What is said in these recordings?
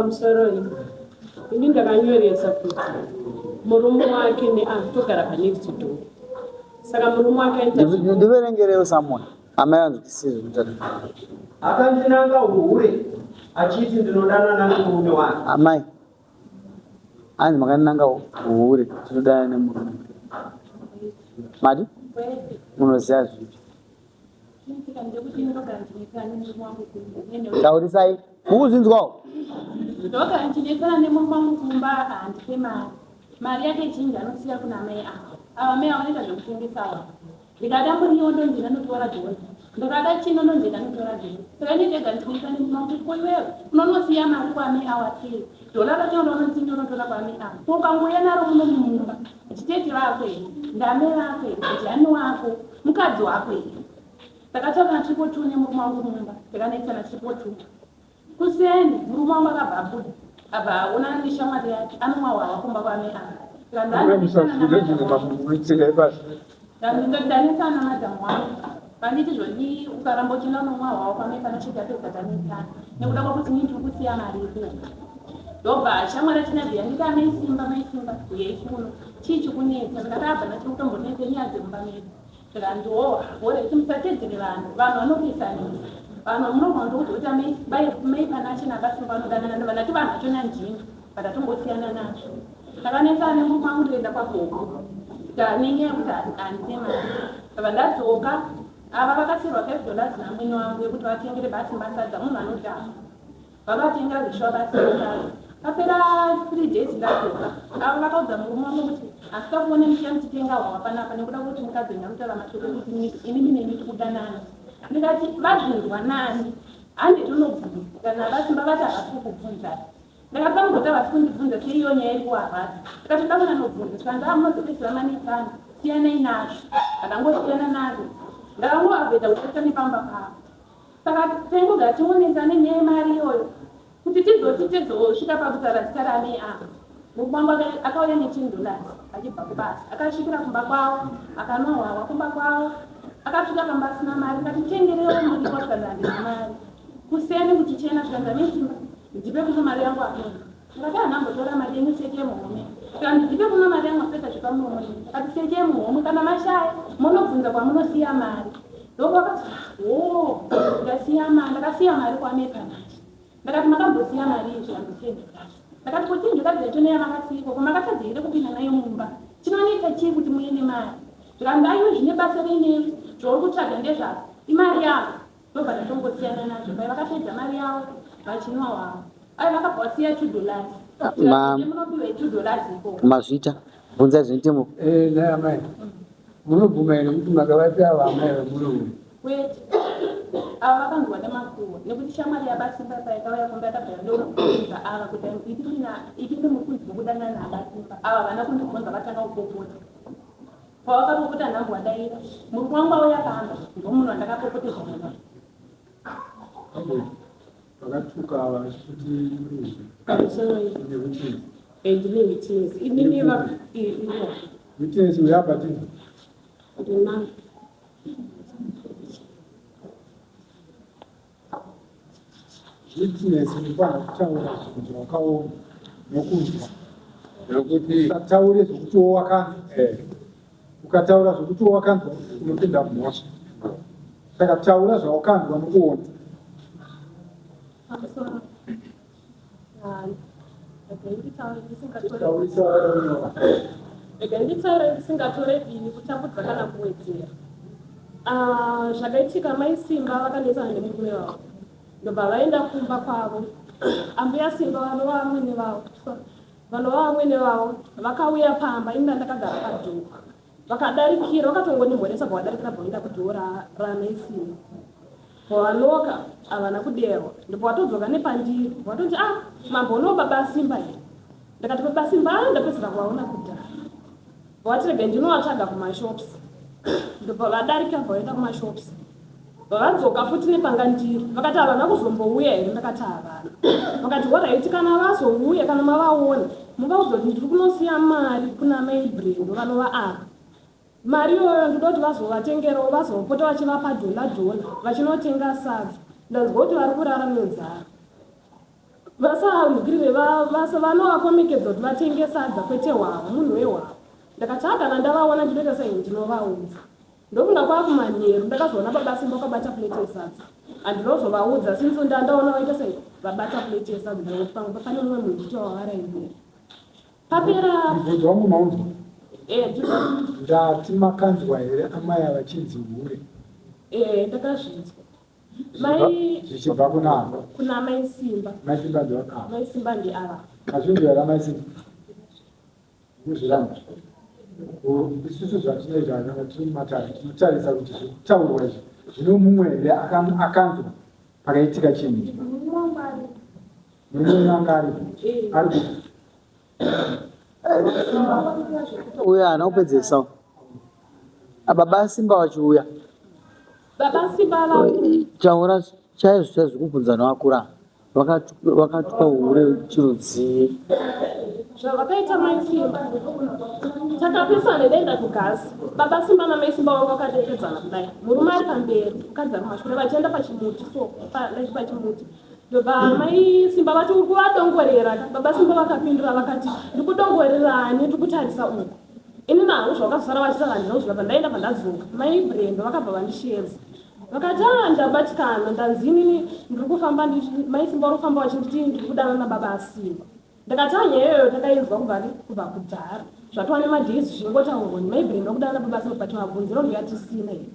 Sorry. Ini ndakanyoresa kuti murume wake neatogara panext door. Saka murume wake ndiverengerewo samoni amai anzi tisizvo mutata akandinanga uhure achiti ndinodanana nemurume wake. amai anzi makandinanga uhure tinodana nemurume mati munoziva zvipi taurisai mukuzvinzwawo ndogara ndinetsana nemurume wangu kumba handipe mari yake chinji anosiya kuna mai angu. Ava mai vanoita zvekutengesawo. Ndikada muriwo ndonzi ndanotora dhora. Ndakada chino ndonzi ndanotora dhora. Saka ndinega ndinetsana nemurume wangu kuti wewe unonosiya mari kwamai awasei. Dhora racho ndonoti ndinotora kwamai angu. Ukangouya naro muno mumba chitete vako here, ndame vako here, mujani wako, mukadzi wako here. Takatoka triple nemurume wangu mumba. Takanetsana triple 2. Kuseni murume wangu akabva abuda abva aona neshamwari yake anomwa hwahwa kumba kwamai angu. Ndanetsana madhamu wangu panditi zvoni ukaramba uchienda unomwa hwahwa kwamai panosvika pedza tanetsana nekuda kwakuti nini tiri kusiya mari yedu. Ndobva shamwari achinabhiya nditi maisimba yeikuno chii chikunetsa. Ndakabva nachikutombonetse nyaya dzemumba medu. Saka ndoa bhora kuti musatedzere vanhu vanopesanisa. Vanhu munogona kuti mai pana achina akasimba anodanana vanati vanhu achona njini vatatongosiyana nazvo. Takanetsana nemurume wangu ndoenda kwagogo nenyaya yekuti handine mari. Saka ndadzoka ava vakasirwa $5 namwene wangu yekuti vatengere basi masadza munhu anodhaka. Vakatengera zvishwa basi masadza. Apera 3 days ndadzoka ava vakaudza murume wangu kuti asika kuone muchiya muchitenga hwahwa panapa nekuda kuti mukadzi ndamutaura mashoko kuti inini nemi tikudanana. Ndikati vabvunzwa nani handiti unobvunza kana vasimba vati havasi kukubvunza. Ndakapa mugoti havasi kundibvunza seiyo nyaya iri kuvarwadza. Ndikati ndamuna nobvunza saka munozopedzisira manetsana siyanai nazvo akangosiyana nazvo ndakangoavhedha kutotsa nepamba pavo. Saka taingogara tionesane nyaya yemari iyoyo kuti tizosvika pakutaura zita ramai angu. Murume wangu akauya $10 achibva kubasa akasvikira kumba kwavo akanwa hwahwa kumba kwavo. Akasvika pamba asina mari ngatitengerewo muriwo tikazandina mari. Kuseni kuti chena tikanza nesimba ndipe kuno mari yangu akona. Ndikati anambotora mari yenyu seke muhome. Kana ndipe kuno mari yangu apedza zvipamuhomwe. Akati seke muhomwe kana mashaya munobvunza kwamunosiya mari. Ndokakati ndakasiya mari kwamai panachi. Ndakati makambosiya mari zvikanzi $10. Ndakati kuti ndikadzi yacho neya makasiko kumakatadzi here kupinda nayo mumba. Chinonetsa chii kuti muende mari. Ndikandaiwe zvine basa renyu zvauri kutsvaga ndezvako imari yavo. Ndobva tatongosiyana nazvo. Pai vakapedza mari yavo vachinwa hwavo. Ai vakabva vasiya $2. Munopiwa $2 iko. mazvita bvunzai zvinotemo naye amai munobvuma here kuti makavati ava amai vemurume Wait. Ava vakanzwa nemakuhwa nekuti shamwari yabasimba paikauya kumba yakabvira ndokubvunza ava kuti ipi ndimukudzi wekudanana nabasimba. Ava vana kundibvunza vatanga kupopota. Pavakapopota nhambo wadaira murume wangu auya akahamba ndomunhu wandakapopotezva naye. vakatuka vachiti Sorry. Ndine witness. Inini witness uyabatiza ndina witness unofanira kutaura zvinhu zvakaoma nokuzwa nokuti usataure zvokuti wakanzwa. Ukataura zvokuti wakanzwa unopinda mhosva. Saka taura zvawakanzwa nokuona. nditaura ndisingatore bini kutambudza kana kuwedzera. Zvakaitika mai Simba vakanetsana nemurume wavo ndobva vaenda kumba kwavo. Ambuya Simba vanova vamwene vavo vakauya pamba inda ndakagara padhoo. Vakadarikira vakatongonimhoresa pavadarikira pavoenda kudhoo ramai Simba. Pavanoka havana kuderwa ndipo vatodzoka nepandiri vatonzi mambo uno baba Simba here. Ndakati baba Simba ndapedzera kuvaona kudhara. Vatirege ndinovatsvaga kumashops. Ndipo vadarika vaenda kumashops. Vadzoka futi nepanga ndiri vakati havana kuzombouya here. Ndakati havana. Vakati waraiti kana vazouya kana mavaona muvaudza kuti ndiri kunosiya mari kuna mai Brendo vanova ava. Mari iyoyo ndinoda kuti vazovatengerawo vazopota vachivapa $1 vachinotenga sadza. Ndanzwa kuti vari kurara nenzara. vasarugirire vanovakomekedza kuti vatenge sadza kwete hwavo munhu wehwavo. Ndakati kana ndavaona ndinoita sei ndinovaudza. Ndokunga kwakumanheru ndakazoona baba Simba wakabata plate yesadza. Andinozovaudza since ndaona vaita sei vabata plate yesadza ndinokuti pamwe pane mumwe munhu uchitowavaraimira. Papera mubvunzo wangu maunzwa ndati makanzwa here amai avachinzi hure ndakazvinzwa. Mai zvichibva kuna Mai Simba. Mai Simba ndivakava. Mai Simba ndiava. Mazvinhu here Mai Simba muzviramba isusu zvatinoita kana tiri matare tinotarisa kuti zvekutaurwa izvi zvino mumwe here akanzwa pakaitika chinhu. Murume wanga ari uyo anopedzesa baba Simba vachiuya Baba Simba taura chaizvo kubvunza nevakura vakatupa hure chirudzii zvavakaita Mai Simba takapesana denda kugasi. Baba Simba naMai Simba vanga vakadekedzana kudai, murume ari pamberi mukadzi ari kumashure vachienda pachimuti pachimuti. Baba Mai Simba vati uri kuvadongorera. Baba Simba vakapindura vakati ndiri kudongorerani ndiri kutarisa uku. Ini nangu zvavakazosara vachita vandinozviva pandaenda pandadzoka. Mai Brenda vakabva vandishedza vakati ndabatikana ndanzini ndiri kufamba Mai Simba uri kufamba vachinditi ndiri kudana nababa Simba. Ndakati nyaya iyoyo takainzwa kubva kudhara zvatova nemadhezi zvingotaurwa Mai Brenda kudana baba Simba pati mabvunziro ndiyatisina here.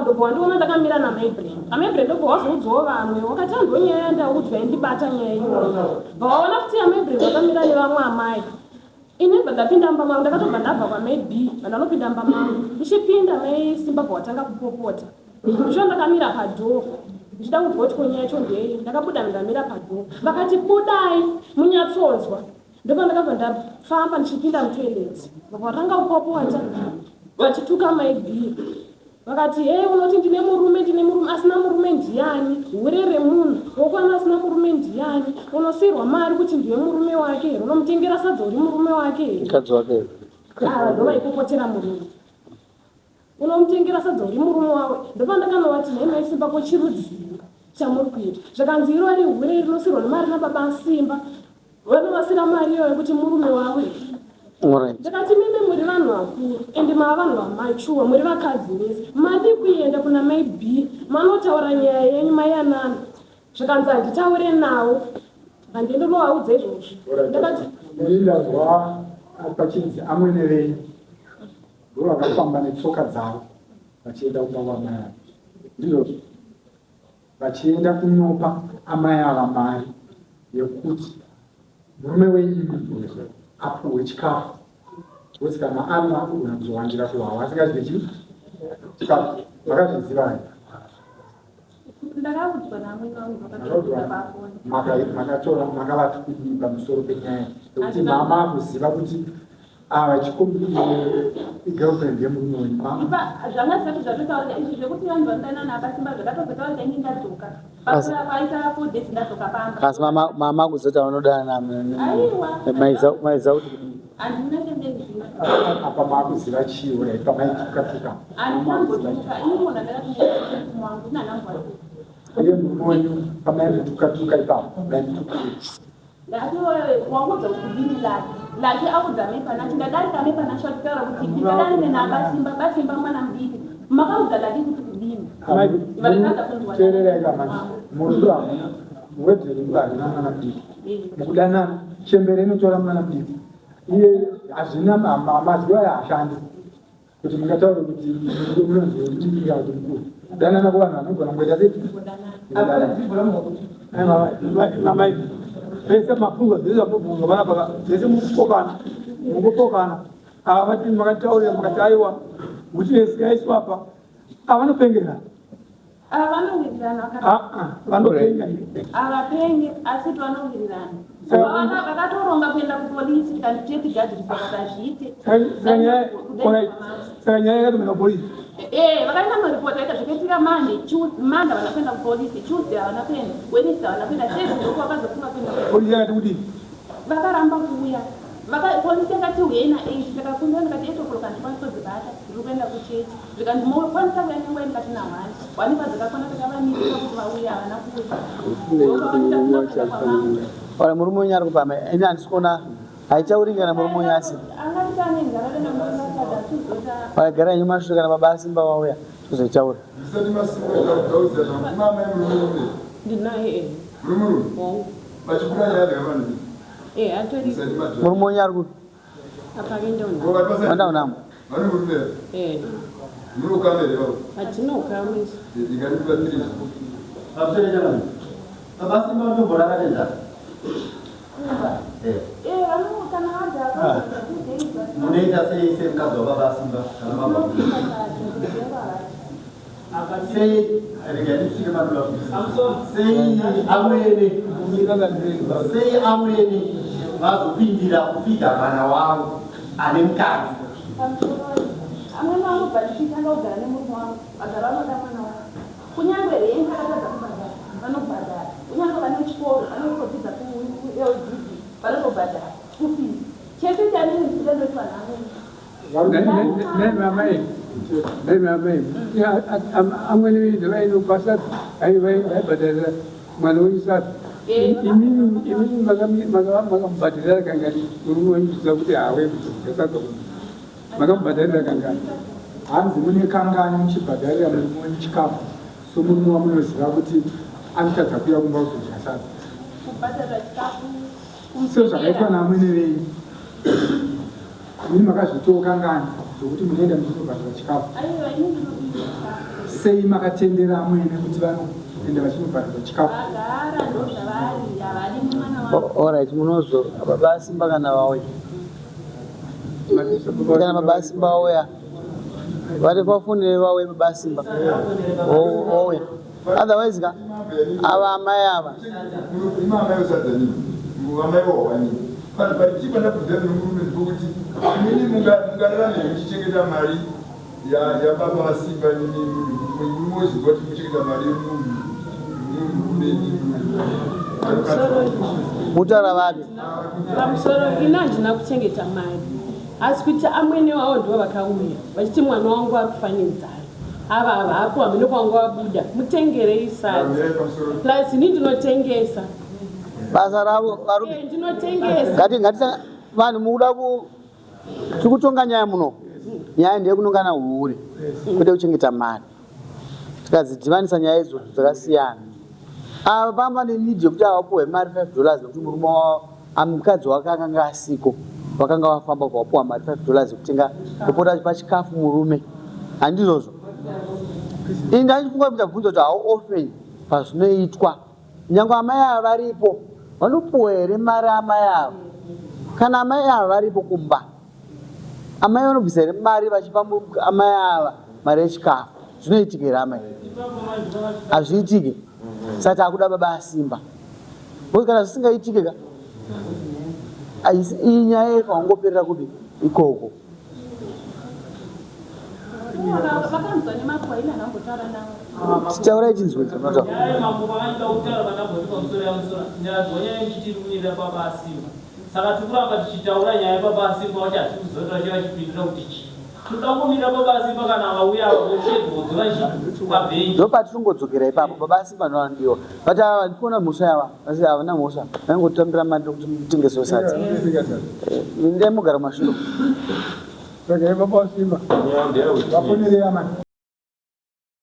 Ndobva wandiona ndakamira naMai Brenda. Mai Brenda ndobva wazoudzawo vamwe wakati andonyaya ndaudzwa indibata nyaya iyoyo. Vaona futi Mai Brenda vakamira nevamwe amai. Ini ndapinda mumba mangu ndakatobva ndabva kwaMai B vandanopinda mumba mangu ndichipinda Mai Simba bwatanga kupopota. Ndisho ndakamira padhoo ndichida kudzwa kuti konyaya yacho ndei. Ndakabuda ndamira padhoo vakati budai munyatsonzwa. Ndipo ndakabva ndafamba ndichipinda mutoileti vakatanga kupopota vachituka Mai B. Vakati unoti ndine murume asina murume ndiani? Hure remunhu wokwana asina murume ndiani? Unosirwa mari kuti ndiwe murume wake here? Unomutengera sadza uri murume wake here? mukadzi wake ndovaipopotera murume unomutengera sadza uri murume wawe. Ndopa ndakanoti Mai Simba kochirudziro chamuri kuita zvakanzi iro ari hure rinosirwa nemari nababa Simba vanovasira mari iyoyo kuti murume wawe. Ndakati mimi muri vanhu vakuru ende mava vanhu vamachuwa muri vakadzi vese madi kuenda kuna Mai B manotaura nyaya yenyu Mai Anana. Zvakanzi handitaure nawo handiende novaudza izvozvo. Ndakati ndindazwa pachinzi amwe nevenyu ndo vakafamba netsoka dzavo vachienda kumba kwamai avo ndizvo vachienda kunyopa amai ava mari yekuti murume wenyu apuhwe chikafu kuti kana ana unazowandira kuhwa asingadye chikafu. Vakazviziva here? Ndakaudzwa namwe vangu makatora makavati kudii pamusoro penyaya yekuti mama akuziva kuti ava chigirlfriend yemurume wenyu? zvanga zvisati zvatotaurika izvi zvekuti vanhu vandanana nababa Simba zvakatozotaurika ingi ndadzoka paita 4 days ndadzoka pamba. kasi mama kuzota vanodana maiza kuti handina chendeziva apa maakuziva chiwo pamaituka handitambotuka inimona ndakatiwangu nanambwa iye murume wenyu pamaituka ipapo maituka ndati waudza kudini lake audza mepanacho ndadarika mepanacho achitaura kuti ndikadani nababa Simba mwana mudiki makaudza lake kuti kudini teereraika manje mundu hamuna muwedzere mwana mwana mudiki mukudanana chembere inotora mwana mudiki iye hazvina maziva aya hashandi kuti mungataura kuti munonzira kuti mukuru kudanana kuvanhu vanogona kungoita sei namai vese mafungo zvezvamubvunzo vanapa zvese mukupokana ava vati makataurira makati aiwa kuti esikaiswa apa avanopengerana vanowirirana avapengi asi vanowirirana vakatoronga kuenda kupolisi kandi tigadziriswa katazviite saka nyaya yakatomena kupolisi vakaenda noripota ita zvakaitika manda vana kuenda kupolisi tuesday havana kuenda wednesday havana kuenda thursday ndoku vakazofunga kuenda polisi yakati kudii vakaramba kuuya polisi yakati uyeina 8 ndakakunda ndikati 8 o'clock ndikwanisa dzibata ndiri kuenda kuchechi zvikandi mokwanisa kuya nenguva ndikati na1 wanipa dzakakwana takavamirira kuti vauya havana kuuya. Ora murume wenyu ari kupamba ini handisi kuona haichauri kana murume wenyu asi angavita anengarare nemuasada tuzota waigara yenyu mashure kana baba asimba vauya kuzoitaura ndinaye atori murume wenyu ari kupi vandaunamo atinokamisa munoita sei semukadzi wababa Simba kana baba sei reganifike madula sei amweni vazopindira kufidha mwana wavo ane mukadzi amweni vanobhatikitanga kugara nemurume wavo vagara vanoda mwana wavo kunyange renga rakadza kubhadhara vanobhadhara kunyange vane chikoro vanotodzidza kuLGB vanotobhadhara kufisi chese chanini chidendoitwa amweni vide vainobasa vaibhadharira mwana weisati imini makamubhadharira kangani murume wenyu kuti hawe makamubhadharira kangani hanzi mune kangani muchibhadharira murume wenyu chikafu so murume wamunoziva kuti anotadza kuya kumba kuzodya sati kubhadharira chikafu so zvakaitwa namwene venyu mini makazvitowo kangani zvokuti munoenda muchinobhadhara chikafu sei makatendera amwene kuti vanoenda vachinobhadhara chikafu Alright, munozo baba asimba kana vauya kana baba asimba vauya vari vafunire vauye baba asimba vauya otherwise ka ava amai ava muchengeta mari yababa vasimba muziva kuti muchengeta mari mutaura vapi pamusoro ina handina kuchengeta mari asi kuti amwene wavo ndivo vakauya vachiti mwana wangu akufanyidzara ava havapo hamene kwangu wabuda mutengerei sadza plus ini ndinotengesa basa ravo ndinotengesa ngatisa vanhu mukuda tiri kutonga nyaya muno nyaya ndeyekunongana uhure kwete kuchengeta mari tikadzidhivanisa nyaya idzodzo dzakasiyana ava pamba nenidhi yekuti avapuhwe mari $5 nekuti murume wavo mukadzi wake akanga asiko vakanga vafamba kwavapuhwa mari $5 yekutenga kupota achipa chikafu murume handizvozvo ini ndachifunga kuti abvunza kuti hau ofeni pazvinoitwa nyange amai ava varipo vanopuhwa here mari amai ava kana amai ava varipo kumba amai vanobvisa here mari vachipa amai ava mari yechikafu zvinoitika here amai hazviitike sati akuda baba asimba kuti kana zvisingaitike ka iyi nyaya yefangoperera kuti ikoko titaurai chinzwe saka tikuramba tichitaura nyaya yababa asimba wacho hasi kuzota chiva chipindira kuti chi tudangomira baba asimba kana vauya voshedzodzo vapabhenji ndo patitongodzokera ipapo baba asimba novandiwa but ava ndikuona mhosva yava asi havana mhosva vaingotambira mari kuti mutengeso sadza ndai mugara mashure saka baba asimba vafonere amai